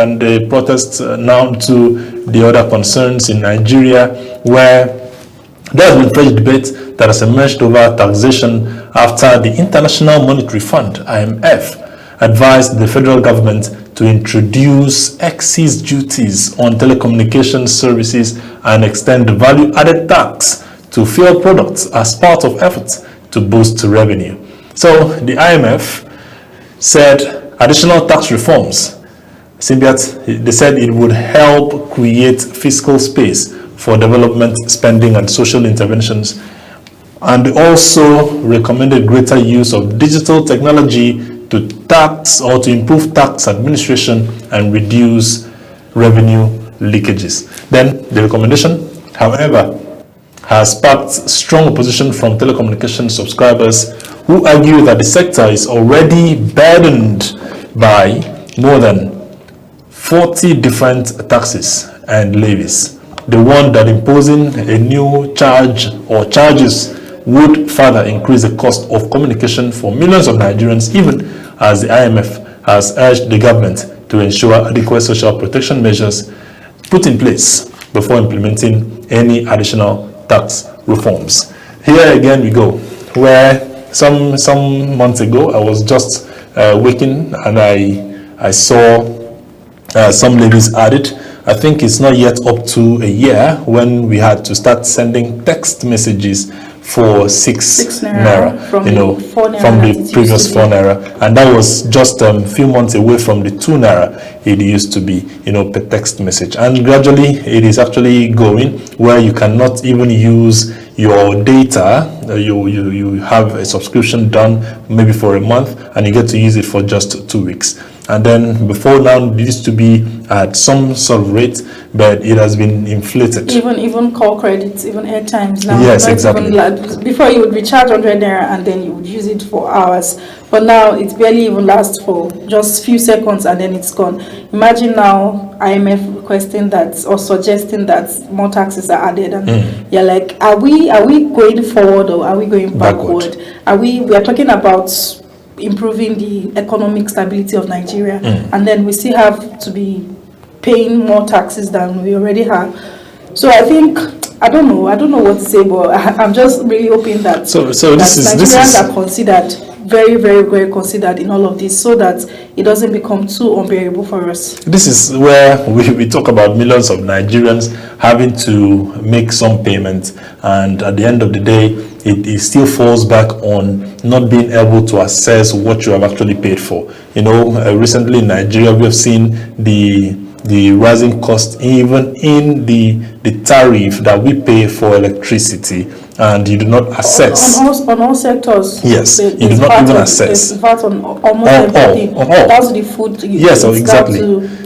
and the protests now to the other concerns in Nigeria, where there has been fresh debate that has emerged over taxation after the International Monetary Fund, IMF, advised the federal government to introduce excise duties on telecommunications services and extend the value-added tax to fuel products as part of efforts to boost revenue. So the IMF said additional tax reforms, they said it would help create fiscal space for development spending and social interventions, and also recommended greater use of digital technology to tax or to improve tax administration and reduce revenue leakages. Then the recommendation, however, has sparked strong opposition from telecommunication subscribers who argue that the sector is already burdened by more than 40 different taxes and levies. The one that imposing a new charge or charges would further increase the cost of communication for millions of Nigerians, even as the IMF has urged the government to ensure adequate social protection measures put in place before implementing any additional tax reforms. Here again we go, where some months ago I was just waking and I saw some levies added. I think it's not yet up to a year when we had to start sending text messages for 6 naira, from the previous 4 naira, and that was just a few months away from the 2 naira it used to be, per text message. And gradually it is actually going where you cannot even use your data. You have a subscription done maybe for a month and you get to use it for just 2 weeks. And then before now it used to be at some sort of rate, but it has been inflated. Even call credits, even airtimes now. Yes, exactly. Before you would recharge 100 naira and then you would use it for hours, but now it barely even lasts for just few seconds and then it's gone. Imagine now IMF requesting that or suggesting that more taxes are added, and you're like, are we going forward or are we going backward? We are talking about improving the economic stability of Nigeria, and then we still have to be paying more taxes than we already have. So I think I don't know what to say, but I'm just really hoping that Nigerians are considered, very, very, very considered in all of this, so that it doesn't become too unbearable for us. This is where we talk about millions of Nigerians having to make some payment, and at the end of the day, it still falls back on not being able to assess what you have actually paid for. Recently in Nigeria, we have seen the rising cost even in the tariff that we pay for electricity, and you do not assess on all sectors. Yes, you do not even assess. In fact, on almost everything. On all. That's the food. Yes, exactly.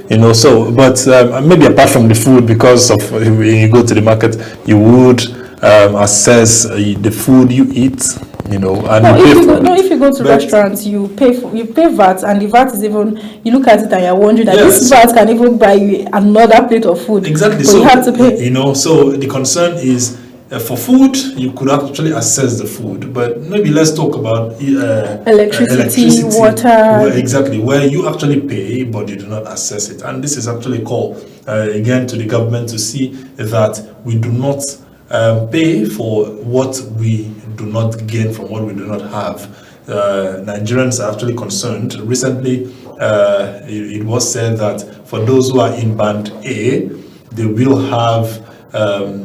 But maybe apart from the food, because of when you go to the market, you would assess the food you eat. If you go to restaurants, you pay VAT, and the VAT is even, you look at it and you're wondering that this VAT can even buy you another plate of food. Exactly. So you have to pay. So the concern is for food, you could actually assess the food, but maybe let's talk about electricity, water. Where you actually pay, but you do not assess it. And this is actually a call again to the government to see that we do not pay for what we do not gain from what we do not have. Nigerians are actually concerned. Recently, it was said that for those who are in Band A, they will have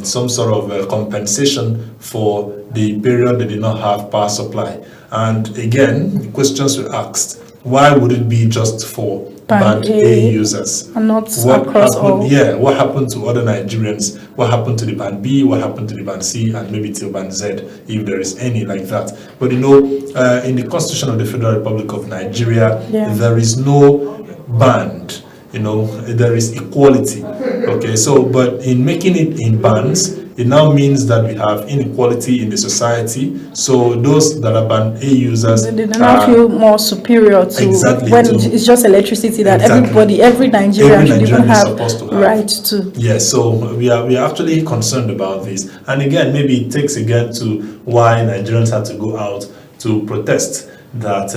some sort of compensation for the period they did not have power supply. And again, questions were asked, why would it be just for Band A users and not across all? Yeah, what happened to other Nigerians? What happened to the Band B? What happened to the Band C? And maybe till Band Z, if there is any like that. But in the Constitution of the Federal Republic of Nigeria, there is no band. There is equality. Okay, so but in making it in bands, it now means that we have inequality in the society. So those that are Band A users, they do not feel more superior to it's just electricity that every Nigerian should even have right to. Yes, so we are actually concerned about this. And again, maybe it takes again to why Nigerians had to go out to protest, that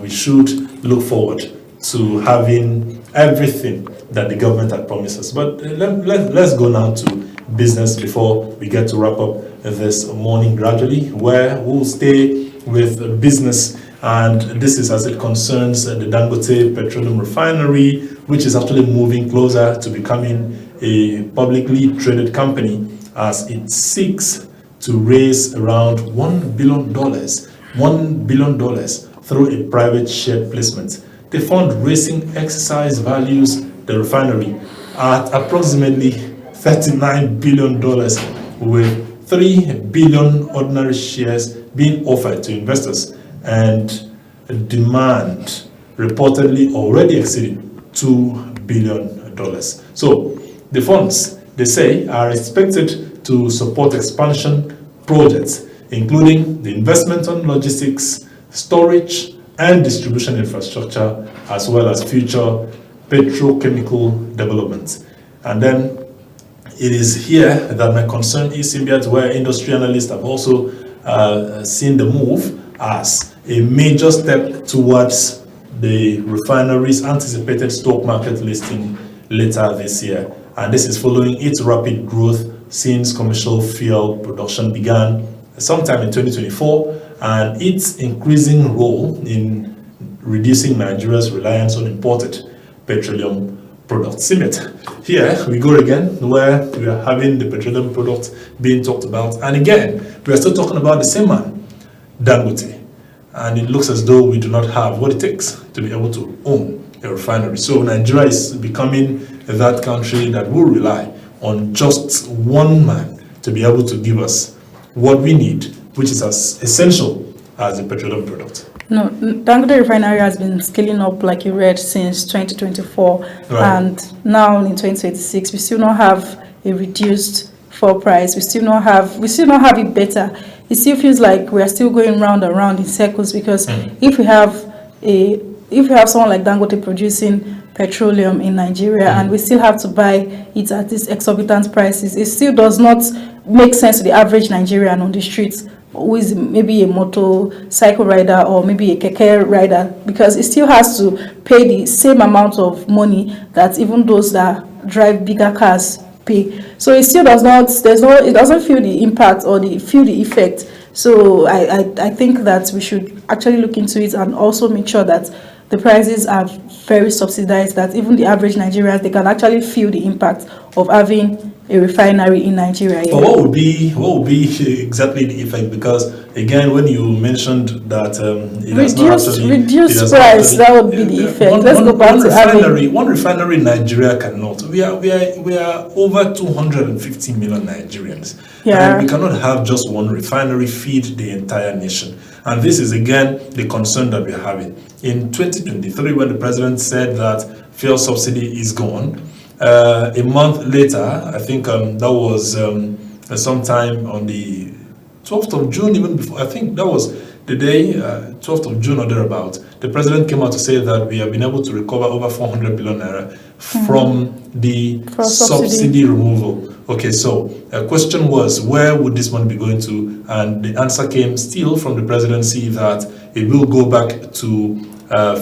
we should look forward to having everything that the government had promised us. But let's go now to business before we get to wrap up this morning gradually, where we'll stay with business. And this is as it concerns the Dangote Petroleum Refinery, which is actually moving closer to becoming a publicly traded company as it seeks to raise around $1 billion through a private share placement. The fundraising exercise values the refinery at approximately $39 billion, with 3 billion ordinary shares being offered to investors, and demand reportedly already exceeding $2 billion. So the funds, they say, are expected to support expansion projects, including the investment on logistics, storage, and distribution infrastructure, as well as future petrochemical developments. And then it is here that my concern is Simbiat, where industry analysts have also seen the move as a major step towards the refinery's anticipated stock market listing later this year. And this is following its rapid growth since commercial fuel production began sometime in 2024, and its increasing role in reducing Nigeria's reliance on imported petroleum products. Simit, here we go again, where we are having the petroleum products being talked about, and again we are still talking about the same man, Dangote, and it looks as though we do not have what it takes to be able to own a refinery. So Nigeria is becoming that country that will rely on just one man to be able to give us what we need, which is as essential as a petroleum product. No, Dangote Refinery has been scaling up, like you read, since 2024, Right. and now in 2026, we still not have a reduced fuel price. We still not have it better. It still feels like we are still going round and round in circles, because if we have someone like Dangote producing petroleum in Nigeria and we still have to buy it at these exorbitant prices, it still does not make sense to the average Nigerian on the streets, who is maybe a motorcycle rider or maybe a keke rider, because it still has to pay the same amount of money that even those that drive bigger cars pay. So it still does not, it doesn't feel the impact or feel the effect. So I think that we should actually look into it and also make sure that the prices are very subsidized, that even the average Nigerians, they can actually feel the impact of having a refinery in Nigeria. But what would be exactly the effect? Because again, when you mentioned that reduced price, that would be the effect. Let's go back to having one refinery in Nigeria cannot. We are over 250 million Nigerians, and we cannot have just one refinery feed the entire nation. And this is again the concern that we are having. In 2023, when the president said that fuel subsidy is gone, a month later, I think that was sometime on the 12th of June, even before, I think that was the day, 12th of June or thereabout, the president came out to say that we have been able to recover over 400 billion naira from the subsidy removal. Okay, so a question was, where would this money be going to? And the answer came still from the presidency that it will go back to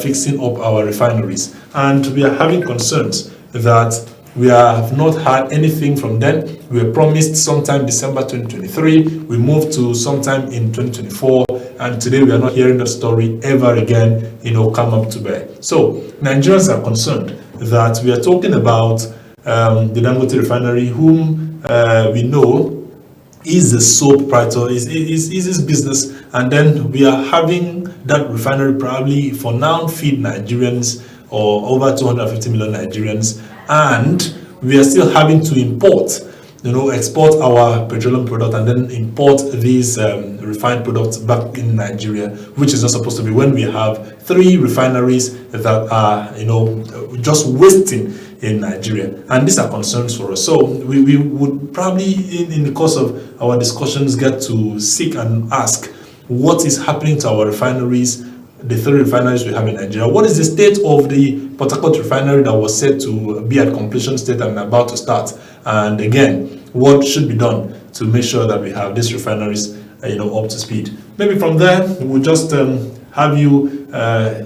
fixing up our refineries. And we are having concerns that we have not had anything from them. We were promised sometime December 2023. We moved to sometime in 2024. And today we are not hearing that story ever again, come up to bear. So Nigerians are concerned that we are talking about the Dangote Refinery, whom we know is the sole proprietor, is his business, and then we are having that refinery probably for now feed Nigerians, or over 250 million Nigerians, and we are still having to export our petroleum product and then import these refined products back in Nigeria, which is not supposed to be, when we have 3 refineries that are, just wasting in Nigeria. And these are concerns for us. So we would probably, in the course of our discussions, get to seek and ask what is happening to our refineries, the 3 refineries we have in Nigeria. What is the state of the Port Harcourt refinery that was said to be at completion state and about to start? And again, what should be done to make sure that we have these refineries up to speed? Maybe from there, we'll just have you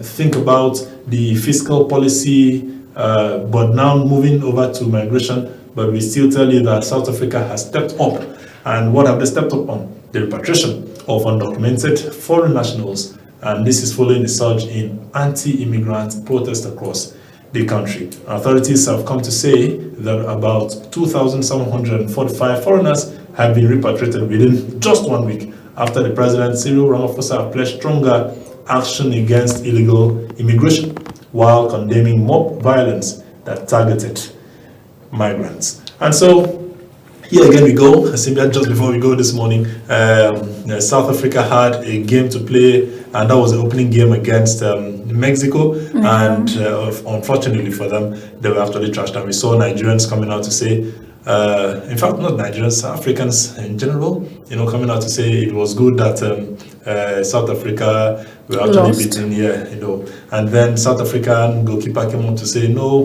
think about the fiscal policy but now moving over to migration. But we still tell you that South Africa has stepped up. And what have they stepped up on? The repatriation of undocumented foreign nationals. And this is following the surge in anti-immigrant protests across the country. Authorities have come to say that about 2,745 foreigners have been repatriated within just 1 week after the President Cyril Ramaphosa pledged stronger action against illegal immigration while condemning mob violence that targeted migrants. And so here again we go. Simba, just before we go this morning, South Africa had a game to play, and that was the opening game against Mexico. And unfortunately for them, they were actually trashed. And we saw Nigerians coming out to say, in fact, not Nigerians, Africans in general, coming out to say it was good that South Africa were actually beaten, and then South African goalkeeper came on to say, no,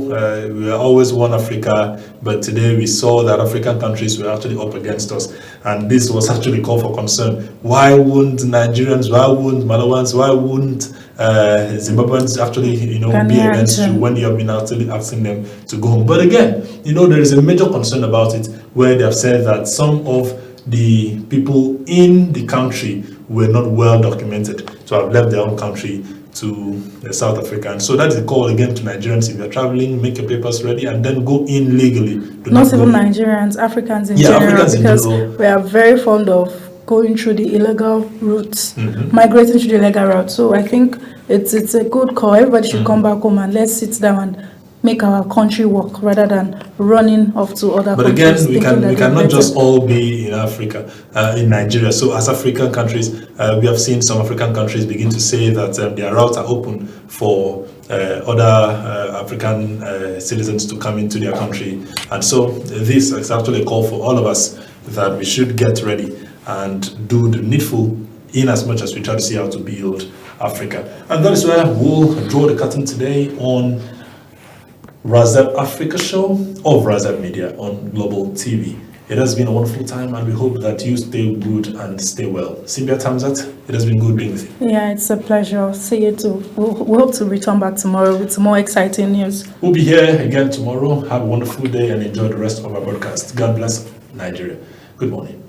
we are always one Africa, but today we saw that African countries were actually up against us, and this was actually call for concern. Why wouldn't Nigerians, why wouldn't Malawans, why wouldn't Zimbabweans actually, be against you when you have been actually asking them to go home? But again, there is a major concern about it, where they have said that some of the people in the country were not well documented to have left their own country to South Africa. And so that's the call again to Nigerians: if you're traveling, make your papers ready and then go in legally. Not even Nigerians, Africans in general, Africans because in general. We are very fond of going through the illegal routes, migrating through the illegal route. So I think it's a good call. Everybody should come back home and let's sit down and make our country work rather than running off to other countries. But again, we cannot just all be in Africa, in Nigeria. So as African countries, we have seen some African countries begin to say that their routes are open for other African citizens to come into their country. And so this is actually a call for all of us that we should get ready and do the needful in as much as we try to see how to build Africa. And that is where we'll draw the curtain today on Razab Africa show of Razab Media on Global TV. It has been a wonderful time, and we hope that you stay good and stay well. Simba Tamzat, it has been good being with you. Yeah, it's a pleasure. See you too. We hope to return back tomorrow with more exciting news. We'll be here again tomorrow. Have a wonderful day and enjoy the rest of our broadcast. God bless Nigeria. Good morning.